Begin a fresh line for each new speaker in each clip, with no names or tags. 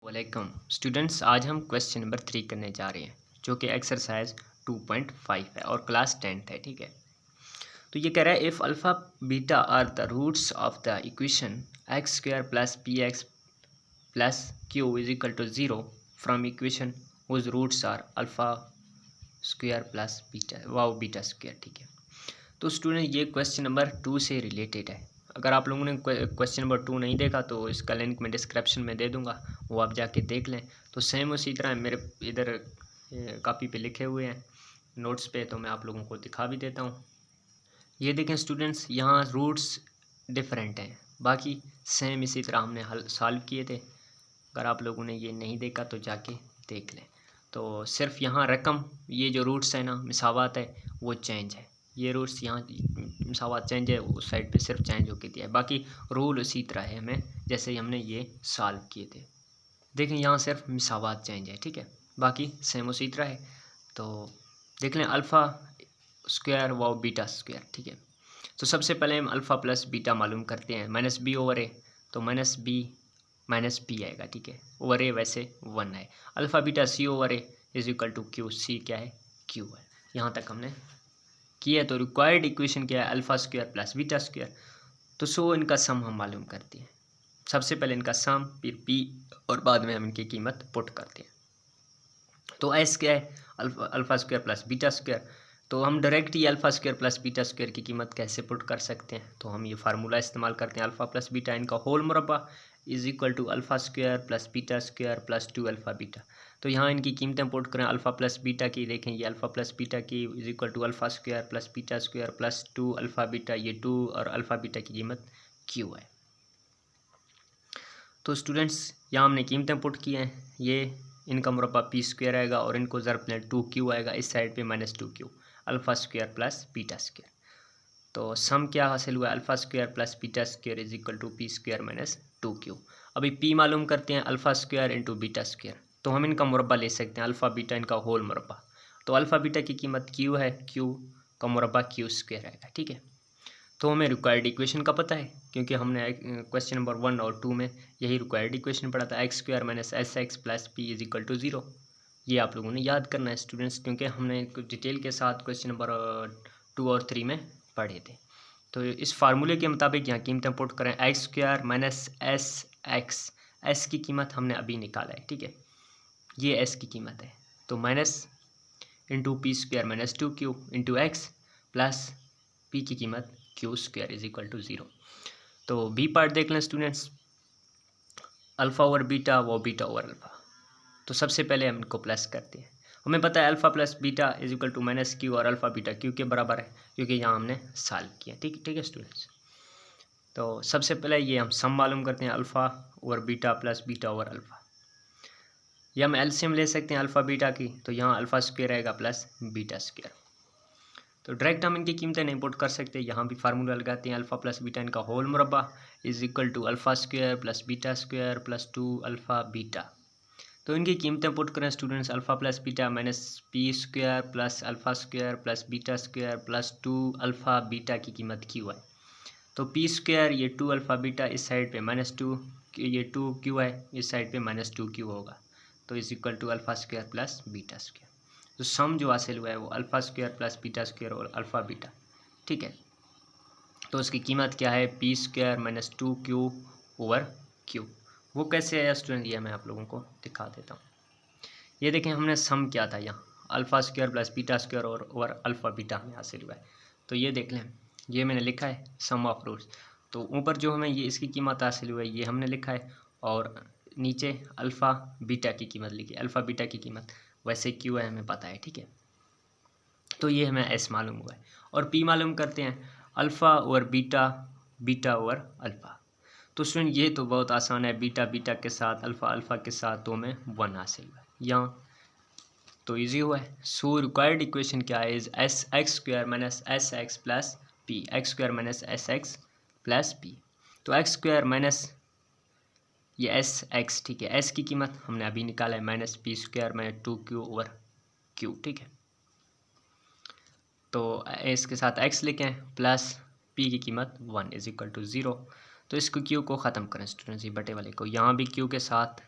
वालेकुम स्टूडेंट्स, आज हम क्वेश्चन नंबर 3 करने जा रहे हैं जो कि एक्सरसाइज 2.5 है और क्लास 10th है। ठीक है, तो ये कह रहा है if alpha beta are the roots of the equation X square plus P X plus Q is equal to 0 from equation whose roots are alpha square plus beta square. ठीक है, तो स्टूडेंट ये क्वेश्चन नंबर 2 से related है। अगर आप लोगों ने क्वेश्चन नंबर 2 नहीं देखा तो इसका लिंक मैं डिस्क्रिप्शन में दे दूंगा, वो आप जाके देख लें। तो सेम उसी तरह मेरे इधर कॉपी पे लिखे हुए हैं नोट्स पे, तो मैं आप लोगों को दिखा भी देता हूँ। ये देखें स्टूडेंट्स, यहाँ रूट्स डिफरेंट हैं, बाकी सेम इसी तरह हमने हल सॉल्व किए थे। अगर आप लोगों ने ये नहीं देखा तो जाके देख लें। तो सिर्फ यहाँ रकम, ये जो रूट्स है ना, मिसावात है, वो चेंज है। ये रूट्स यहाँ मिसावात चेंज है, उस साइड पे सिर्फ चेंज होके दिया है, बाकी रूल उसी तरह है हमें जैसे हमने ये सॉल्व किए थे। देखें यहाँ सिर्फ मिसावात चेंज है, ठीक है, बाकी सेम उसी तरह है। तो देख लें अल्फ़ा स्क्वायर व बीटा स्क्वायर। ठीक है, तो सबसे पहले हम अल्फ़ा प्लस बीटा मालूम करते हैं। माइनस बी ओवर ए, तो माइनस बी आएगा। ठीक है, ओवर ए वैसे 1 है। Alpha beta C over A is equal to Q, C क्या है, क्यू है। यहाँ तक हमने किया। तो रिक्वायर्ड इक्वेशन क्या है, alpha square plus beta square. तो सो इनका सम हम मालूम करते हैं। सबसे पहले इनका सम, फिर पी, और बाद में हम इनकी कीमत पुट करते हैं। तो एस क्या है, alpha square plus beta square. तो हम डायरेक्ट ही alpha square plus beta square की कीमत कैसे पुट कर सकते हैं, तो हम ये फार्मूला इस्तेमाल करते हैं। अल्फ़ा प्लस बीटा इनका होल मुरब्बा is equal to alpha square plus beta square plus 2 alpha beta. तो यहाँ इनकी कीमतें पुट करें। अल्फ़ा प्लस बीटा की देखें, ये अल्फ़ा प्लस बीटा की is equal to alpha square plus beta square plus 2 alpha beta, ये 2, और अल्फ़ा बीटा की कीमत क्यू है। तो स्टूडेंट्स यहाँ हमने कीमतें पुट की हैं। ये इनका मुरब्बा पी स्क्वायर आएगा और इनको ज़रब लें 2q आएगा, इस साइड पे minus 2q, alpha square plus beta square. तो सम क्या हासिल हुआ, alpha square plus beta square is equal to P square minus 2q। अभी p मालूम करते हैं, alpha square into beta square. तो हम इनका मुरब्बा ले सकते हैं, अल्फ़ा बीटा इनका होल मुरब्बा। तो अल्फ़ा बीटा की कीमत q है, q का मुरब्बा q स्क्वायर आएगा। ठीक है, तो हमें रिक्वायर्ड इक्वेशन का पता है, क्योंकि हमने क्वेश्चन नंबर 1 और 2 में यही रिक्वायर्ड इक्वेशन पढ़ा था, X square minus S X plus P is equal to 0। ये आप लोगों ने याद करना है स्टूडेंट्स, क्योंकि हमने डिटेल के साथ क्वेश्चन नंबर 2 और 3 में पढ़े थे। तो इस फार्मूले के मुताबिक यहाँ कीमतें पुट करें, x square minus S x, S की कीमत हमने अभी निकाला है। ठीक है, ये एस की कीमत है। तो minus into P square minus 2q into X plus P की कीमत Q square is equal to 0। तो बी पार्ट देख लें स्टूडेंट्स, अल्फ़ा ओवर बीटा व बीटा ओवर अल्फ़ा। तो सबसे पहले हम इनको प्लस करते हैं। हमें पता है alpha plus beta is equal to minus Q, और अल्फ़ा बीटा क्यू के बराबर है, क्योंकि यहाँ हमने सॉल्व किया। ठीक है स्टूडेंट्स, तो सबसे पहले ये हम सम मालूम करते हैं, alpha over beta plus beta over alpha. या हम एलसीएम ले सकते हैं अल्फ़ा बीटा की, तो यहाँ अल्फ़ा स्क्वायर आएगा प्लस बीटा स्क्वायर। तो डायरेक्ट हम इनकी कीमतें नहीं पुट कर सकते, यहाँ भी फार्मूला लगाते हैं, अल्फ़ा प्लस बीटा इनका होल मुरब्बा is equal to alpha square plus beta square plus 2 alpha beta. तो इनकी कीमतें पुट करें students, alpha plus beta minus P square plus alpha square plus beta square plus 2 alpha beta की कीमत Q है। तो पी स्क्वायर ये 2 alpha beta, इस साइड पे माइनस 2, ये 2 क्यू है, इस साइड पे माइनस 2 क्यू होगा। तो is equal to alpha square plus beta square. तो सम जो हासिल हुआ है वो alpha square plus beta square और अल्फ़ा बीटा। ठीक है, तो उसकी कीमत क्या है, P square minus 2q over Q. वो कैसे आया स्टूडेंट, ये मैं आप लोगों को दिखा देता हूँ। ये देखें हमने सम किया था, यहाँ alpha square plus beta square और ओवर अल्फ़ा बीटा हमें हासिल हुआ है। तो ये देख लें, ये मैंने लिखा है सम ऑफ रूट्स। तो ऊपर जो हमें ये इसकी कीमत हासिल हुई है ये हमने लिखा है, और नीचे अल्फ़ा बीटा की कीमत लिखी है। अल्फ़ा बीटा की कीमत वैसे क्यू है हमें पता है। ठीक है, तो ये हमें एस मालूम हुआ है, और पी मालूम करते हैं, अल्फ़ा और बीटा, बीटा और अल्फ़ा। तो स्टूडेंट ये तो बहुत आसान है, बीटा बीटा के साथ, अल्फ़ा अल्फ़ा के साथ, तो हमें 1 हासिल हुआ है यहाँ, तो इजी हुआ है। सो रिक्वायर्ड इक्वेशन क्या है, is S x square minus S X plus P, x square minus S X plus P. तो एक्स स्क्वायर माइनस ये एस एक्स, ठीक है, एस की कीमत हमने अभी निकाला है, minus P square minus 2q over Q. ठीक है, तो इसके साथ x लिखें प्लस p की कीमत 1 इज इक्वल टू 0। तो इसको q को ख़त्म करें स्टूडेंट्स, ये बटे वाले को, यहाँ भी q के साथ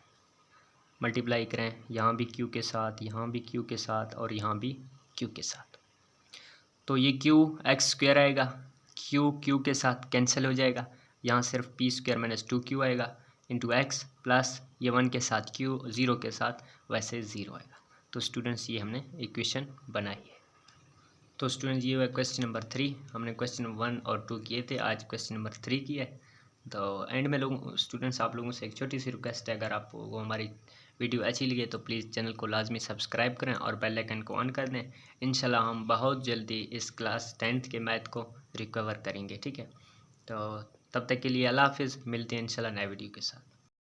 मल्टीप्लाई करें, यहाँ भी क्यू के साथ, यहाँ भी क्यू के साथ और यहाँ भी क्यू के साथ, तो ये क्यू एक्स स्क्वायर आएगा, क्यू क्यू के साथ कैंसिल हो जाएगा, यहाँ सिर्फ पी स्क्वायर माइनस 2q आएगा इंटू एक्स प्लस ये 1 के साथ क्यू, 0 के साथ वैसे 0 आएगा। तो स्टूडेंट्स ये हमने इक्वेशन बनाई है। तो स्टूडेंट्स ये हुआ क्वेश्चन नंबर 3। हमने क्वेश्चन 1 और 2 किए थे, आज क्वेश्चन नंबर 3 किया है। तो एंड में लोग स्टूडेंट्स आप लोगों से एक छोटी सी रिक्वेस्ट है, अगर आपको हमारी वीडियो अच्छी लगे तो प्लीज़ चैनल को लाजमी सब्सक्राइब करें और बेल आइकन को ऑन कर दें। इंशाल्लाह हम बहुत जल्दी इस क्लास 10th के मैथ को रिकवर करेंगे, ठीक है। तो तब तक के लिए अल्लाह हाफिज़, मिलते हैं इंशाल्लाह नए वीडियो के साथ।